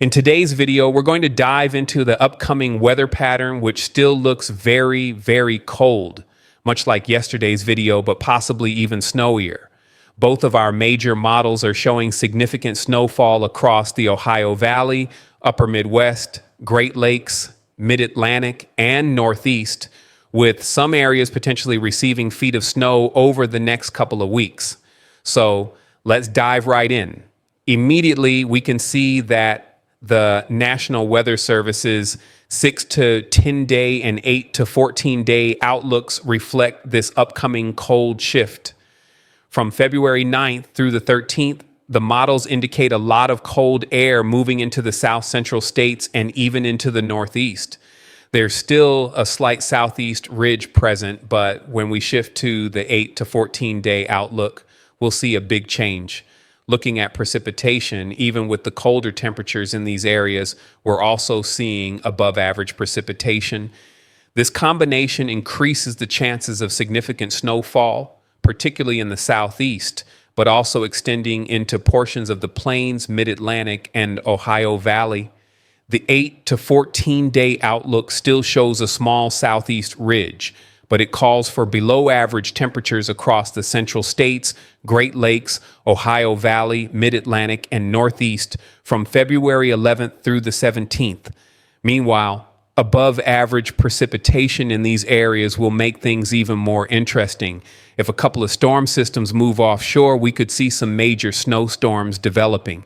In today's video, we're going to dive into the upcoming weather pattern, which still looks very, very cold, much like yesterday's video, but possibly even snowier. Both of our major models are showing significant snowfall across the Ohio Valley, Upper Midwest, Great Lakes, Mid-Atlantic, and Northeast, with some areas potentially receiving feet of snow over the next couple of weeks. So let's dive right in. Immediately, we can see that the National Weather Service's 6 to 10 day and 8 to 14 day outlooks reflect this upcoming cold shift. From February 9th through the 13th, the models indicate a lot of cold air moving into the south central states and even into the northeast. There's still a slight southeast ridge present, but when we shift to the 8 to 14 day outlook, we'll see a big change. Looking at precipitation, even with the colder temperatures in these areas, we're also seeing above average precipitation. This combination increases the chances of significant snowfall, particularly in the southeast, but also extending into portions of the plains, mid-Atlantic, and Ohio Valley. The 8 to 14 day outlook still shows a small southeast ridge, but it calls for below average temperatures across the central states, Great Lakes, Ohio Valley, Mid-Atlantic, and Northeast from February 11th through the 17th. Meanwhile, above average precipitation in these areas will make things even more interesting. If a couple of storm systems move offshore, we could see some major snowstorms developing.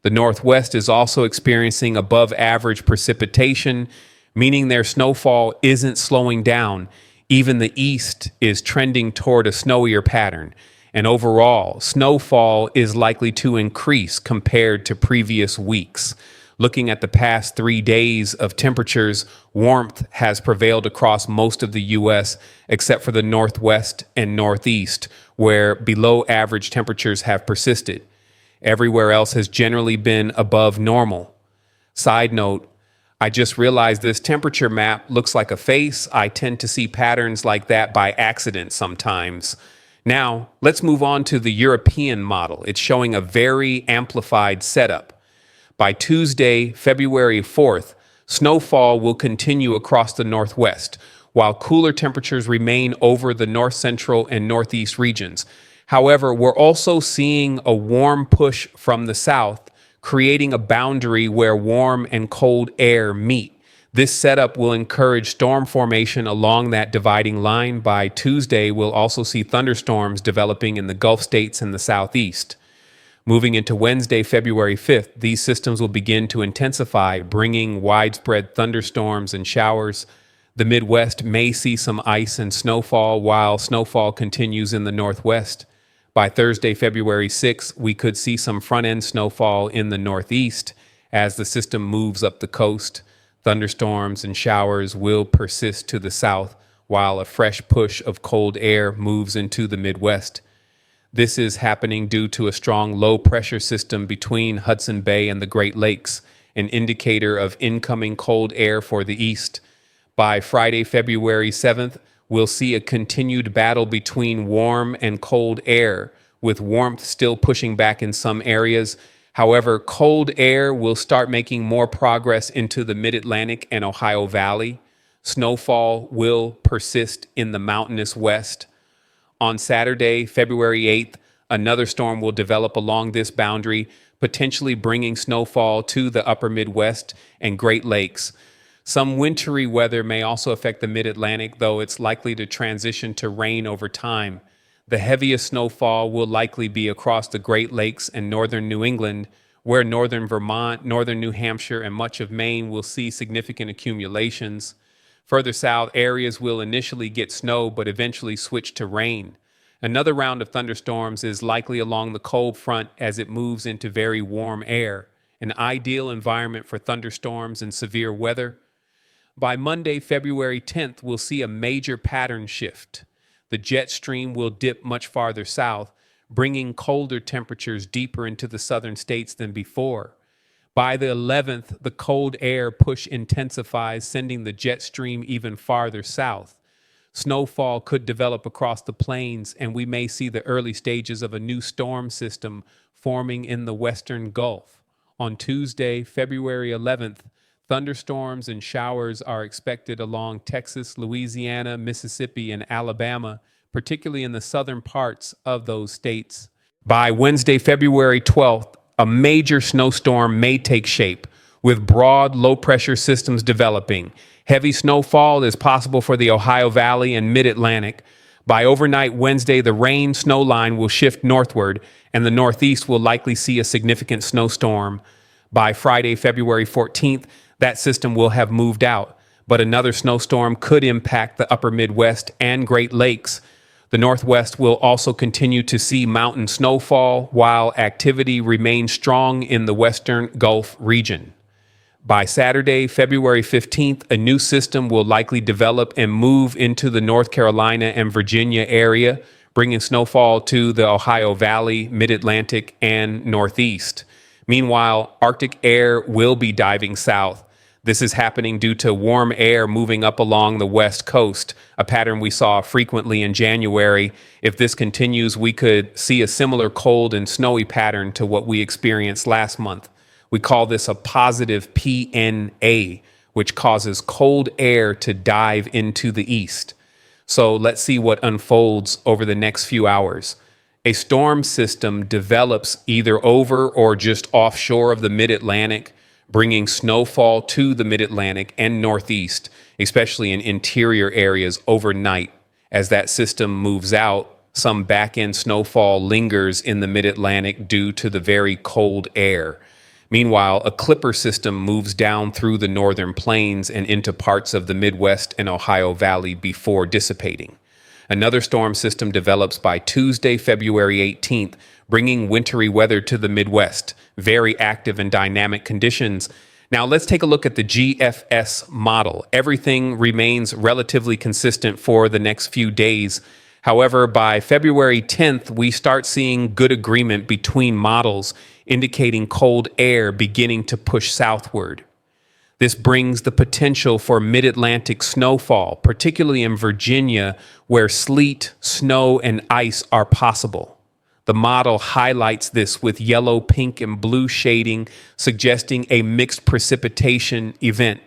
The Northwest is also experiencing above average precipitation, meaning their snowfall isn't slowing down. Even the east is trending toward a snowier pattern, and overall, snowfall is likely to increase compared to previous weeks. Looking at the past 3 days of temperatures, warmth has prevailed across most of the U.S. except for the Northwest and Northeast, where below average temperatures have persisted. Everywhere else has generally been above normal. Side note, I just realized this temperature map looks like a face. I tend to see patterns like that by accident sometimes. Now, let's move on to the European model. It's showing a very amplified setup. By Tuesday, February 4th, snowfall will continue across the Northwest, while cooler temperatures remain over the north central and northeast regions. However, we're also seeing a warm push from the south, creating a boundary where warm and cold air meet. This setup will encourage storm formation along that dividing line. By Tuesday, we'll also see thunderstorms developing in the Gulf states and the southeast. Moving into Wednesday, February 5th, these systems will begin to intensify, bringing widespread thunderstorms and showers. The Midwest may see some ice and snowfall, while snowfall continues in the Northwest. By Thursday, February 6th, we could see some front-end snowfall in the Northeast as the system moves up the coast. Thunderstorms and showers will persist to the south, while a fresh push of cold air moves into the Midwest. This is happening due to a strong low-pressure system between Hudson Bay and the Great Lakes, an indicator of incoming cold air for the east. By Friday, February 7th, we'll see a continued battle between warm and cold air, with warmth still pushing back in some areas. However, cold air will start making more progress into the Mid-Atlantic and Ohio Valley. Snowfall will persist in the mountainous west. On Saturday, February 8th, another storm will develop along this boundary, potentially bringing snowfall to the upper Midwest and Great Lakes. Some wintry weather may also affect the Mid-Atlantic, though it's likely to transition to rain over time. The heaviest snowfall will likely be across the Great Lakes and northern New England, where northern Vermont, northern New Hampshire, and much of Maine will see significant accumulations. Further south, areas will initially get snow, but eventually switch to rain. Another round of thunderstorms is likely along the cold front as it moves into very warm air, an ideal environment for thunderstorms and severe weather. By Monday, February 10th, we'll see a major pattern shift. The jet stream will dip much farther south, bringing colder temperatures deeper into the southern states than before. By the 11th, the cold air push intensifies, sending the jet stream even farther south. Snowfall could develop across the plains, and we may see the early stages of a new storm system forming in the western Gulf. On Tuesday, February 11th, thunderstorms and showers are expected along Texas, Louisiana, Mississippi, and Alabama, particularly in the southern parts of those states. By Wednesday, February 12th, a major snowstorm may take shape, with broad low pressure systems developing. Heavy snowfall is possible for the Ohio Valley and mid Atlantic. By overnight Wednesday, the rain snow line will shift northward, and the Northeast will likely see a significant snowstorm. By Friday, February 14th, that system will have moved out, but another snowstorm could impact the upper Midwest and Great Lakes. The Northwest will also continue to see mountain snowfall, while activity remains strong in the western Gulf region. By Saturday, February 15th, a new system will likely develop and move into the North Carolina and Virginia area, bringing snowfall to the Ohio Valley, Mid-Atlantic, and Northeast. Meanwhile, Arctic air will be diving south. This is happening due to warm air moving up along the west coast, a pattern we saw frequently in January. If this continues, we could see a similar cold and snowy pattern to what we experienced last month. We call this a positive PNA, which causes cold air to dive into the east. So let's see what unfolds over the next few hours. A storm system develops either over or just offshore of the mid-Atlantic, bringing snowfall to the mid-Atlantic and Northeast, especially in interior areas overnight. As that system moves out, some back-end snowfall lingers in the mid-Atlantic due to the very cold air. Meanwhile, a clipper system moves down through the northern plains and into parts of the Midwest and Ohio Valley before dissipating. Another storm system develops by Tuesday, February 18th, bringing wintry weather to the Midwest, very active and dynamic conditions. Now let's take a look at the GFS model. Everything remains relatively consistent for the next few days. However, by February 10th, we start seeing good agreement between models, indicating cold air beginning to push southward. This brings the potential for mid-Atlantic snowfall, particularly in Virginia, where sleet, snow, and ice are possible. The model highlights this with yellow, pink, and blue shading, suggesting a mixed precipitation event.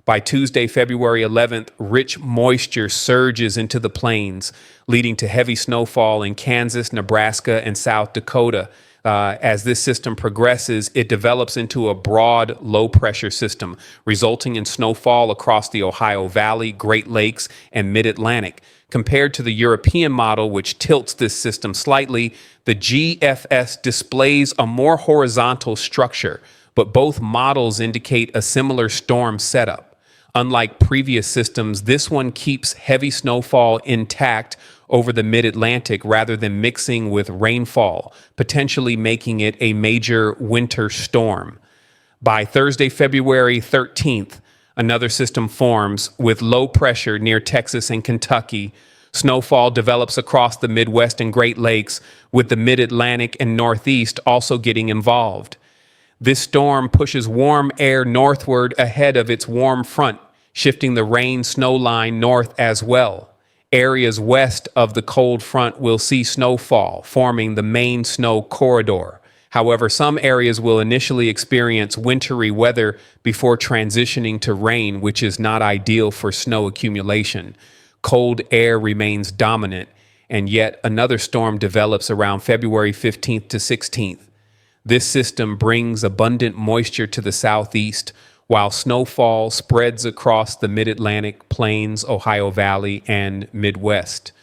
By Tuesday, February 11th, rich moisture surges into the plains, leading to heavy snowfall in Kansas, Nebraska, and South Dakota. As this system progresses, it develops into a broad low-pressure system, resulting in snowfall across the Ohio Valley, Great Lakes, and Mid-Atlantic. Compared to the European model, which tilts this system slightly, the GFS displays a more horizontal structure, but both models indicate a similar storm setup. Unlike previous systems, this one keeps heavy snowfall intact over the mid-Atlantic rather than mixing with rainfall, potentially making it a major winter storm. By Thursday, February 13th, another system forms with low pressure near Texas and Kentucky. Snowfall develops across the Midwest and Great Lakes, with the mid-Atlantic and Northeast also getting involved. This storm pushes warm air northward ahead of its warm front, shifting the rain-snow line north as well. Areas west of the cold front will see snowfall, forming the main snow corridor. However, some areas will initially experience wintry weather before transitioning to rain, which is not ideal for snow accumulation. Cold air remains dominant, and yet another storm develops around February 15th to 16th. This system brings abundant moisture to the southeast, while snowfall spreads across the mid-Atlantic plains, Ohio Valley, and Midwest.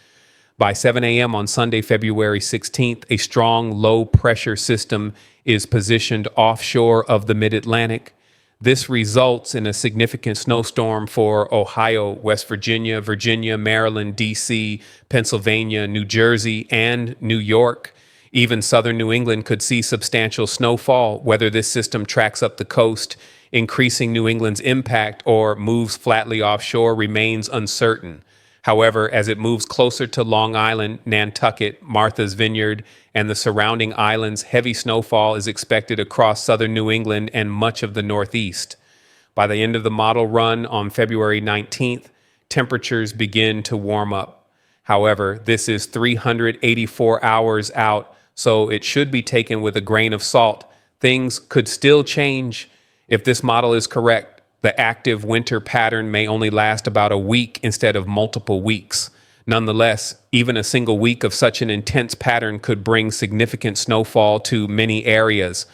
By 7 a.m. on Sunday, February 16th, a strong low-pressure system is positioned offshore of the mid-Atlantic. This results in a significant snowstorm for Ohio, West Virginia, Virginia, Maryland, D.C., Pennsylvania, New Jersey, and New York. Even southern New England could see substantial snowfall, whether this system tracks up the coast, increasing New England's impact, or moves flatly offshore remains uncertain. However, as it moves closer to Long Island, Nantucket, Martha's Vineyard, and the surrounding islands, heavy snowfall is expected across southern New England and much of the Northeast. By the end of the model run on February 19th, temperatures begin to warm up. However, this is 384 hours out, so it should be taken with a grain of salt. Things could still change if this model is correct. The active winter pattern may only last about a week instead of multiple weeks. Nonetheless, even a single week of such an intense pattern could bring significant snowfall to many areas.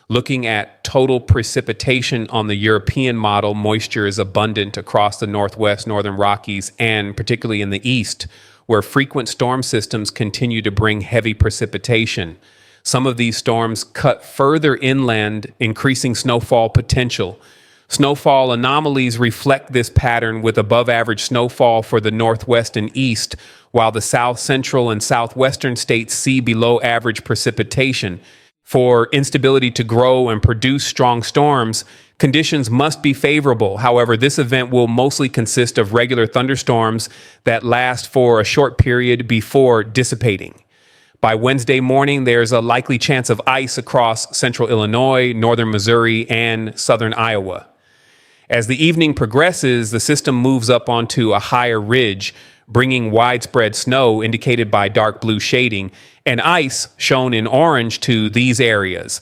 Looking at total precipitation on the European model, moisture is abundant across the Northwest, Northern Rockies, and particularly in the east, where frequent storm systems continue to bring heavy precipitation. Some of these storms cut further inland, increasing snowfall potential. Snowfall anomalies reflect this pattern with above average snowfall for the Northwest and East, while the South Central and Southwestern states see below average precipitation. For instability to grow and produce strong storms, conditions must be favorable. However, this event will mostly consist of regular thunderstorms that last for a short period before dissipating. By Wednesday morning, there's a likely chance of ice across central Illinois, northern Missouri, and southern Iowa. As the evening progresses, the system moves up onto a higher ridge, bringing widespread snow indicated by dark blue shading and ice shown in orange to these areas.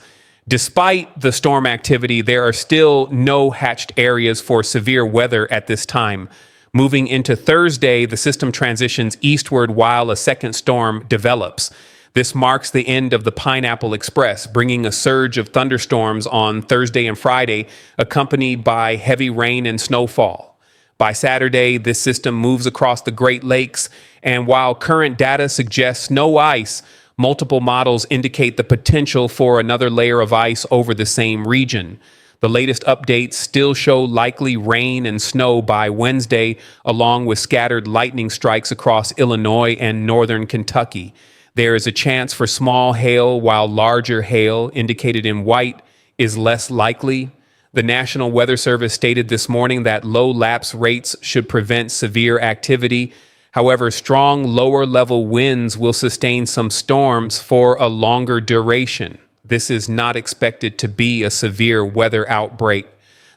Despite the storm activity, there are still no hatched areas for severe weather at this time. Moving into Thursday, the system transitions eastward while a second storm develops. This marks the end of the Pineapple Express, bringing a surge of thunderstorms on Thursday and Friday, accompanied by heavy rain and snowfall. By Saturday, this system moves across the Great Lakes, and while current data suggests no ice, multiple models indicate the potential for another layer of ice over the same region. The latest updates still show likely rain and snow by Wednesday, along with scattered lightning strikes across Illinois and northern Kentucky. There is a chance for small hail, while larger hail, indicated in white, is less likely. The National Weather Service stated this morning that low lapse rates should prevent severe activity. However, strong lower-level winds will sustain some storms for a longer duration. This is not expected to be a severe weather outbreak.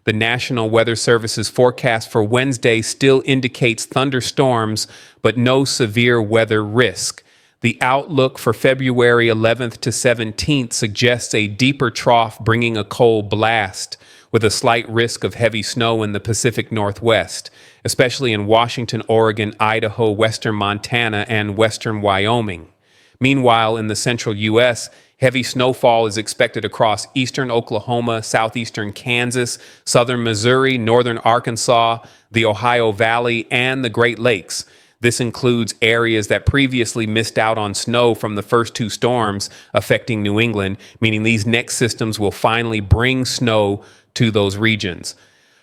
The National Weather Service's forecast for Wednesday still indicates thunderstorms, but no severe weather risk. The outlook for February 11th to 17th suggests a deeper trough bringing a cold blast, with a slight risk of heavy snow in the Pacific Northwest, especially in Washington, Oregon, Idaho, western Montana, and western Wyoming. Meanwhile, in the central U.S., heavy snowfall is expected across eastern Oklahoma, southeastern Kansas, southern Missouri, northern Arkansas, the Ohio Valley, and the Great Lakes. This includes areas that previously missed out on snow from the first two storms affecting New England, meaning these next systems will finally bring snow to those regions.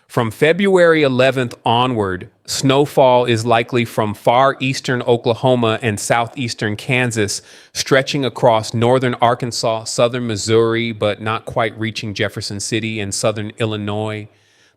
From February 11th onward, snowfall is likely from far eastern Oklahoma and southeastern Kansas, stretching across northern Arkansas, southern Missouri, but not quite reaching Jefferson City and southern Illinois.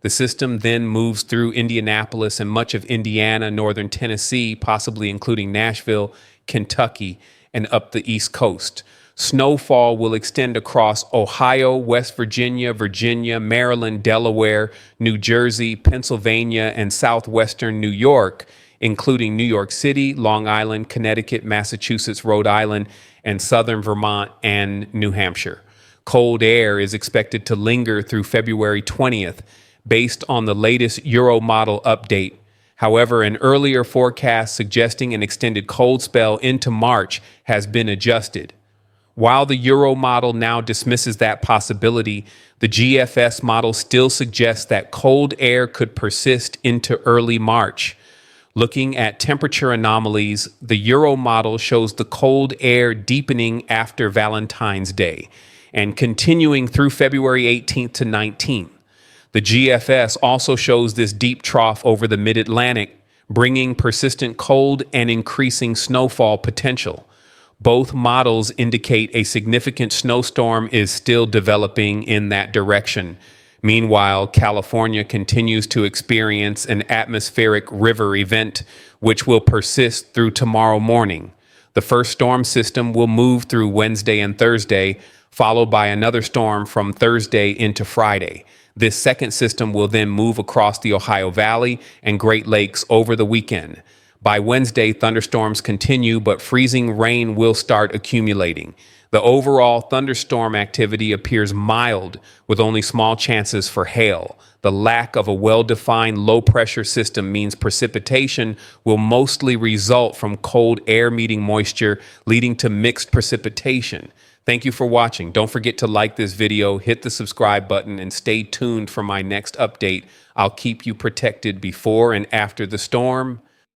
The system then moves through Indianapolis and much of Indiana, northern Tennessee, possibly including Nashville, Kentucky, and up the East Coast. Snowfall will extend across Ohio, West Virginia, Virginia, Maryland, Delaware, New Jersey, Pennsylvania, and southwestern New York, including New York City, Long Island, Connecticut, Massachusetts, Rhode Island, and southern Vermont and New Hampshire. Cold air is expected to linger through February 20th, based on the latest Euromodel update. However, an earlier forecast suggesting an extended cold spell into March has been adjusted. While the Euromodel now dismisses that possibility, the GFS model still suggests that cold air could persist into early March. Looking at temperature anomalies, the Euromodel shows the cold air deepening after Valentine's Day and continuing through February 18th to 19th. The GFS also shows this deep trough over the mid-Atlantic, bringing persistent cold and increasing snowfall potential. Both models indicate a significant snowstorm is still developing in that direction. Meanwhile, California continues to experience an atmospheric river event, which will persist through tomorrow morning. The first storm system will move through Wednesday and Thursday, followed by another storm from Thursday into Friday. This second system will then move across the Ohio Valley and Great Lakes over the weekend. By Wednesday, thunderstorms continue, but freezing rain will start accumulating. The overall thunderstorm activity appears mild, with only small chances for hail. The lack of a well-defined low-pressure system means precipitation will mostly result from cold air meeting moisture, leading to mixed precipitation. Thank you for watching. Don't forget to like this video, hit the subscribe button, and stay tuned for my next update. I'll keep you protected before and after the storm.